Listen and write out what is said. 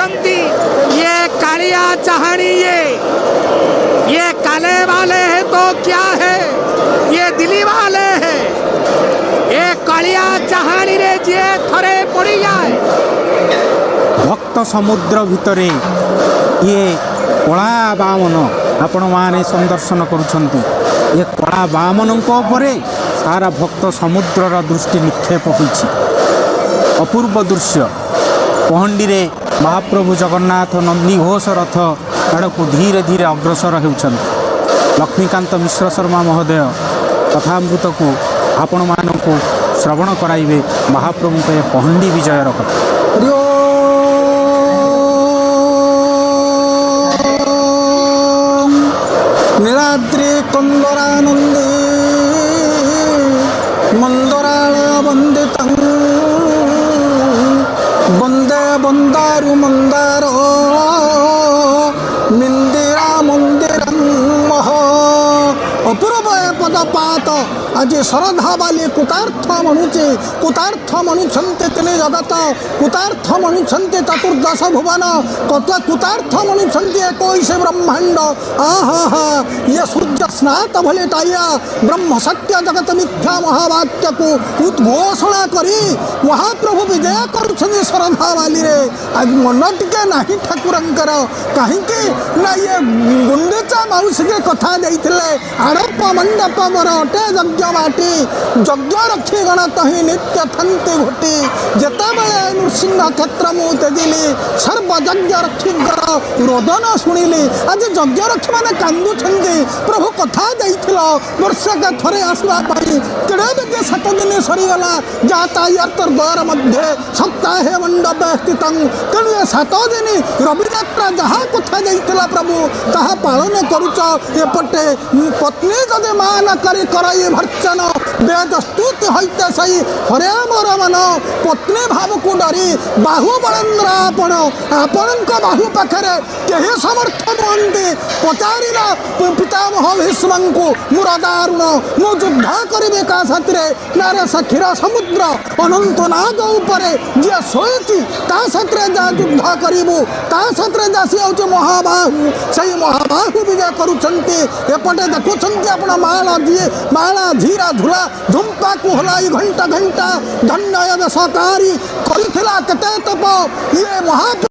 पूछती ये कालिया चाहनी ये काले वाले हैं तो क्या है ये दिली वाले हैं ये कालिया चाहनी रे जे थरे पड़ी जाए भक्त समुद्र भितरे ये कला बामन आपण माने संदर्शन करुछंती ये कला बामन सारा भक्त समुद्रर दृष्टि निक्षेप होइछि। अपूर्व दृश्य पहंडी रे महाप्रभु जगन्नाथ नंदी घोष रथ आड़क धीरे धीरे अग्रसर होउछंती। लक्ष्मीकांत मिश्र शर्मा महोदय कथामृत को आपण मानकु श्रवण कराइबे महाप्रभु के पहंडी विजय कथा। नीलाद्रि कंदरानंदी मंदरालय वंदितं वंदे वंदारु मंदार मिंदिरा मंदिरं मह अपूर्व पदपात आज श्रद्धा बाली कुतार्थ मणुचे कुतार्थ मणुछन्ते तेने जगत कुतार्थ मणुछन्ते चतुर्दश भुवन कुतार्थ मणुछन्ते 21 ब्रह्मांड आहा ये सूर्य स्नात भले टाइया ब्रह्म सत्य जगत मिथ्या महावाक्य को उद्घोषणा करी महाप्रभु विजय करुछन्ते श्रद्धा बाली रे आज मन टिके नाही ठाकुरंकर कहीं ना ये गुंडीचा माउसी के कथा देइथिले आड़प मंडप बर अटे यज्ञ बाटी यज्ञ रक्षी गण तही नित्य थंती घटी जेते बेले नृसिंह क्षेत्र मु तेजिली सर्वयज्ञ रक्षीकर रोदन शुणिली आज यज्ञ रक्षी मैंने कांदुछंती प्रभु कथा देइथिल वर्षक थरे आसवा पाई केड़े बेगे 7 दिन सरीगला यातायात द्वार मध्य सप्ताहे मंडप स्थित तेणु 7 दिन रवियात्रा जहाँ कथा देइथिला प्रभु ताहा पालन करुच एपटे पत्नी जदि मान करी करई भर्चन वेद स्तुति हईते सही हरे मोर मन पत्नी भाव को डरी बाहु बलेन्द्र आपण बाहु पाखे कहीं समर्थ नुहति पचारा पितामह भीष्म को मुर दारुण मु युद्ध करी का साथी नारे क्षीर समुद्र अनंत नाग उपरे जी शोची साथी जा युद्ध करूँ साथी जा सी हूँ महाबाहु से महाबाहु विजय करुँच एपटे देखुं आप माला धीरा झुला झुंपा को हलाई घंटा घंटा धन्य बेसकारी करी तप ये महा